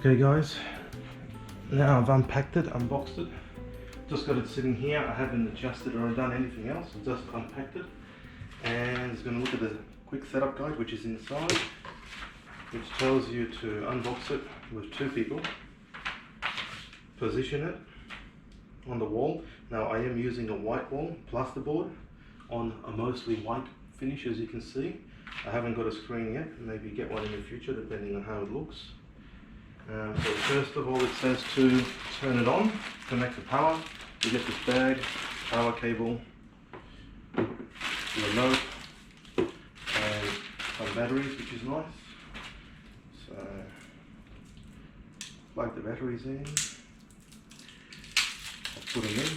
Okay guys, now I've unpacked it, unboxed it, just got it sitting here. I haven't adjusted or done anything else, I just unpacked it, and it's going to look at the quick setup guide which is inside, which tells you to unbox it with two people, position it on the wall. Now I am using a white wall plasterboard on a mostly white finish, as you can see. I haven't got a screen yet, maybe get one in the future depending on how it looks. So first of all, it says to turn it on, connect the power. You get this bag, power cable, remote, and some batteries, which is nice. So plug the batteries in, I'll put them in.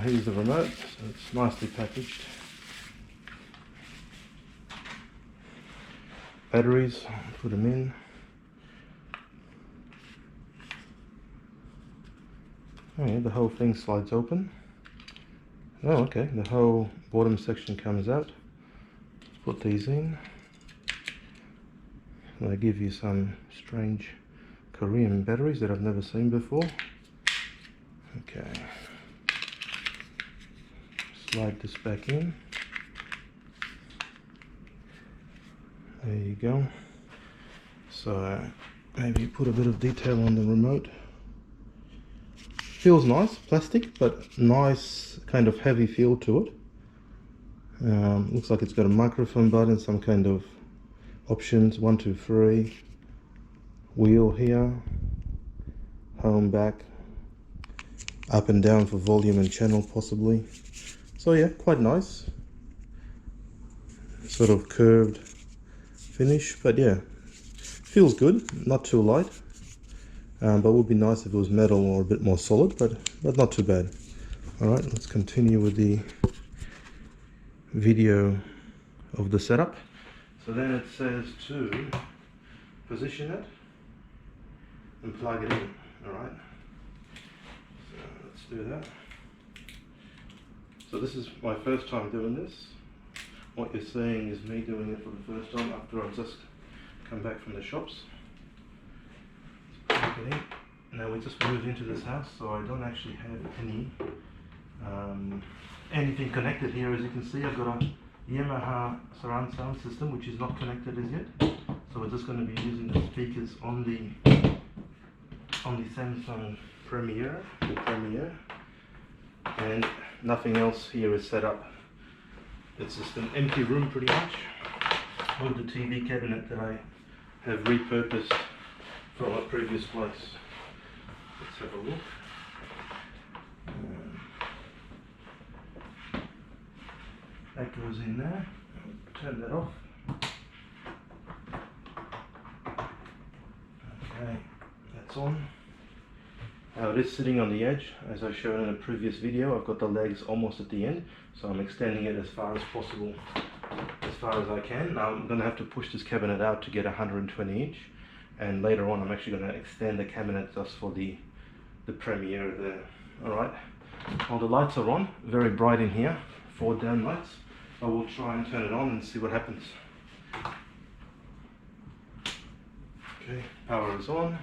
Here's the remote, so it's nicely packaged. Batteries, put them in. Oh yeah, the whole thing slides open. Oh okay, the whole bottom section comes out. Let's put these in. They give you some strange Korean batteries that I've never seen before. Okay. Slide this back in. There you go. So maybe put a bit of detail on the remote. Feels nice, plastic, but nice kind of heavy feel to it. Looks like it's got a microphone button, some kind of options, 1, 2, 3, wheel here, home, back, up and down for volume and channel possibly. So yeah, quite nice, sort of curved finish, but yeah, feels good, not too light, but would be nice if it was metal or a bit more solid, but not too bad. Alright, let's continue with the video of the setup. So then it says to position it and plug it in. Alright, so let's do that. So this is my first time doing this. What you're seeing is me doing it for the first time after I've just come back from the shops. Let's plug it in. Now we just moved into this house, so I don't actually have anything connected here. As you can see, I've got a Yamaha surround sound system which is not connected as yet. So we're just going to be using the speakers on the Samsung Premiere, and nothing else here is set up. It's just an empty room pretty much, with the TV cabinet that I have repurposed from a previous place. Let's have a look. That goes in there. Turn that off. Okay, that's on. Now it is sitting on the edge, as I showed in a previous video. I've got the legs almost at the end, so I'm extending it as far as possible, as far as I can. Now I'm going to have to push this cabinet out to get 120 inch, and later on I'm actually going to extend the cabinet just for the Premiere there. Alright, well the lights are on, very bright in here, 4 down lights. I will try and turn it on and see what happens. Okay, power is on.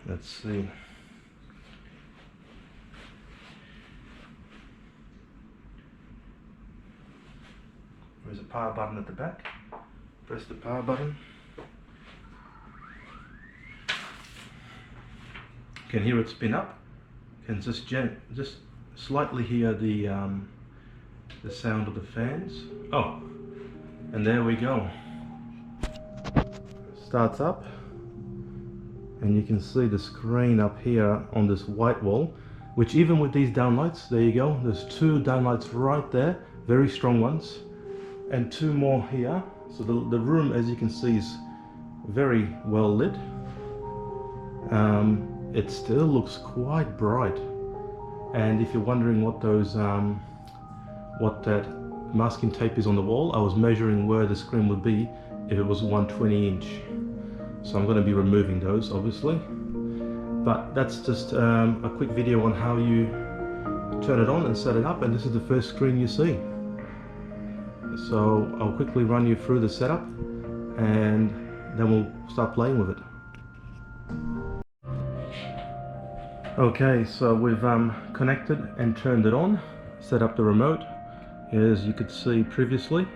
Let's see. There's a power button at the back. Press the power button. You can hear it spin up. You can just slightly hear the sound of the fans. Oh, and there we go. Starts up. And you can see the screen up here on this white wall, which even with these downlights, there you go, there's 2 downlights right there, very strong ones, and 2 more here. So the room, as you can see, is very well lit. It still looks quite bright, and if you're wondering what those what that masking tape is on the wall, I was measuring where the screen would be if it was 120 inch. So I'm going to be removing those obviously. But that's just a quick video on how you turn it on and set it up, and this is the first screen you see. So I'll quickly run you through the setup and then we'll start playing with it. Okay, so we've connected and turned it on, set up the remote as you could see previously,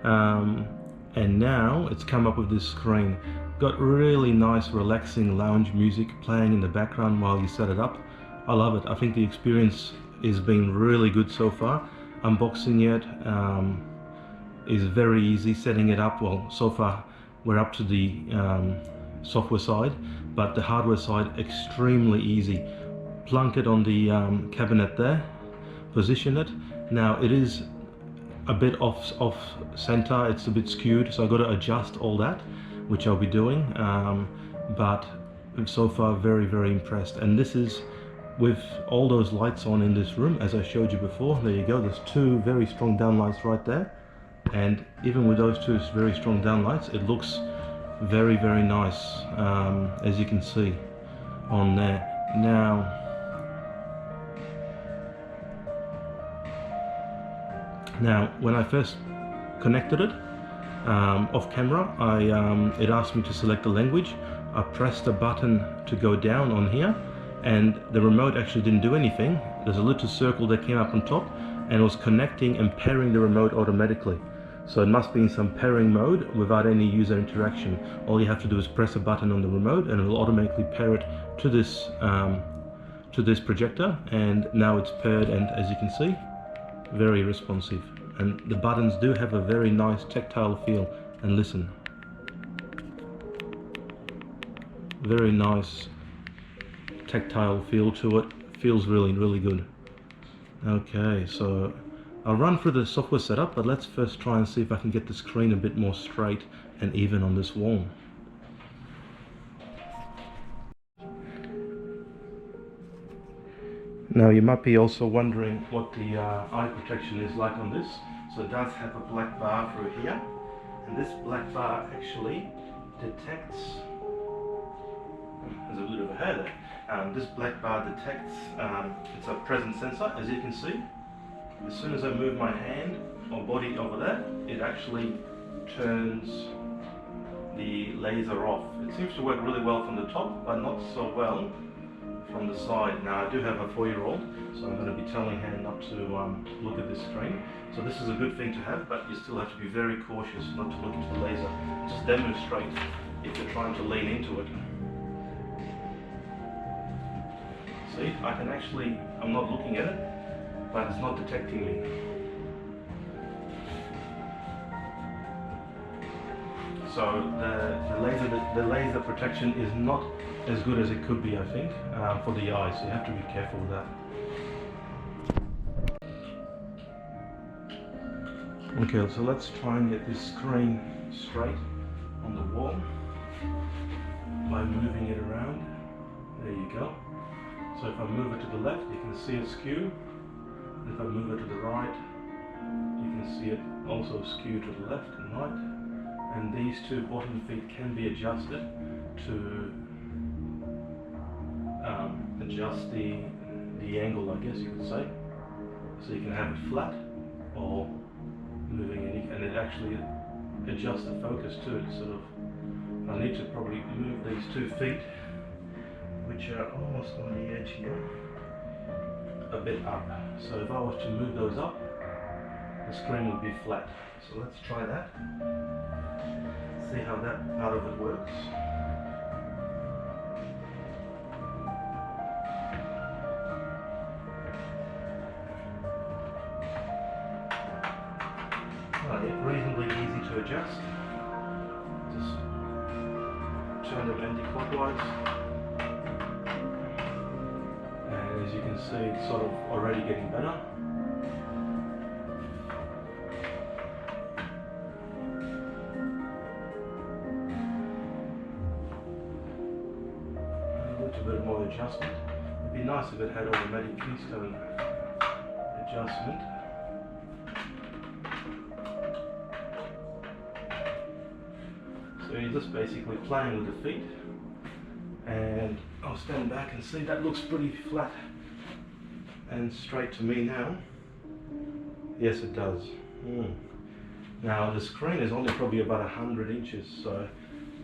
and now it's come up with this screen. Got really nice relaxing lounge music playing in the background while you set it up. I love it. I think the experience has been really good so far. Unboxing it is very easy. Setting it up, well, so far we're up to the software side, but the hardware side extremely easy. Plunk it on the cabinet there, position it. Now it is a bit off center, it's a bit skewed, so I've got to adjust all that, which I'll be doing, but so far very impressed. And this is with all those lights on in this room, as I showed you before. There you go, there's two very strong downlights right there, and even with those two very strong downlights, it looks very nice, as you can see on there. Now when I first connected it off camera, it asked me to select the language. I pressed a button to go down on here, and the remote actually didn't do anything. There's a little circle that came up on top, and it was connecting and pairing the remote automatically. So it must be in some pairing mode without any user interaction. All you have to do is press a button on the remote and it will automatically pair it to this projector, and now it's paired, and as you can see, very responsive. And the buttons do have a very nice tactile feel, and listen. Very nice tactile feel to it. Feels really good. Okay, so I'll run through the software setup, but let's first try and see if I can get the screen a bit more straight and even on this wall. Now you might be also wondering what the eye protection is like on this. So it does have a black bar through here, and this black bar actually detects, there's a bit of a hair there, this black bar detects, it's a presence sensor, as you can see. As soon as I move my hand or body over there, it actually turns the laser off. It seems to work really well from the top, but not so well from the side. Now I do have a 4-year-old, so I'm going to be telling her not to look at this screen. So this is a good thing to have, but you still have to be very cautious not to look into the laser. Just demonstrate if you're trying to lean into it. See, I can actually, I'm not looking at it, but it's not detecting me. So the laser protection is not as good as it could be, I think, for the eyes. So you have to be careful with that. Okay, so let's try and get this screen straight on the wall by moving it around. There you go. So if I move it to the left, you can see it skew. And if I move it to the right, you can see it also skew to the left and right. And these two bottom feet can be adjusted to adjust the angle, I guess you could say. So you can have it flat or moving it, and it actually adjusts the focus to it. Sort of, I need to probably move these 2 feet, which are almost on the edge here, a bit up. So if I was to move those up, the screen would be flat. So let's try that. See how that part of it works. Reasonably easy to adjust. Just turn them anti-clockwise, and as you can see, it's sort of already getting better. A little bit more adjustment. It'd be nice if it had automatic keystone adjustment. So you're just basically playing with the feet, and I'll stand back and see that looks pretty flat and straight to me now. Yes, it does. Now the screen is only probably about 100 inches, so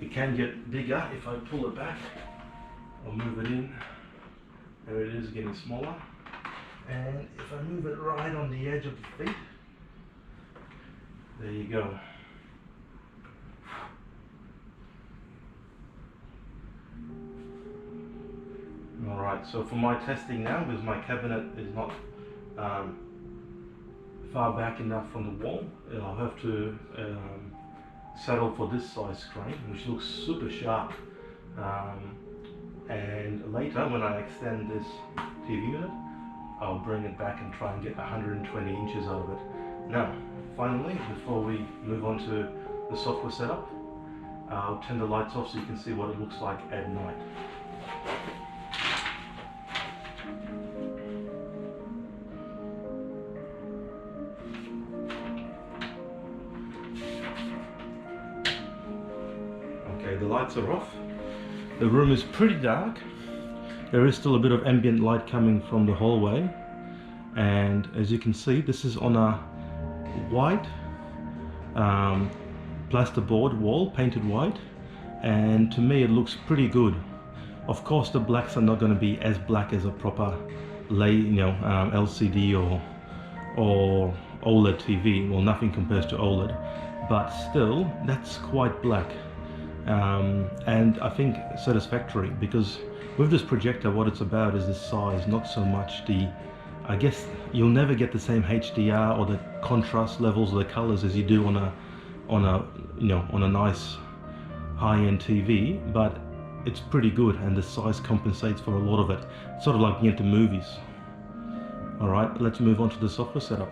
it can get bigger if I pull it back or move it in. There it is, getting smaller. And if I move it right on the edge of the feet, there you go. Alright, so for my testing now, because my cabinet is not far back enough from the wall, I'll have to settle for this size screen, which looks super sharp. And later, when I extend this TV unit, I'll bring it back and try and get 120 inches out of it. Now, finally, before we move on to the software setup, I'll turn the lights off so you can see what it looks like at night. Okay, the lights are off. The room is pretty dark. There is still a bit of ambient light coming from the hallway, and as you can see, this is on a white plasterboard wall, painted white, and to me it looks pretty good. Of course, the blacks are not going to be as black as a proper LCD or OLED TV. Well, nothing compares to OLED, but still, that's quite black. And I think satisfactory, because with this projector, what it's about is the size, not so much the, I guess you'll never get the same HDR or the contrast levels or the colors as you do on a nice high-end TV, but it's pretty good, and the size compensates for a lot of it. It's sort of like being at the movies. Alright, let's move on to the software setup.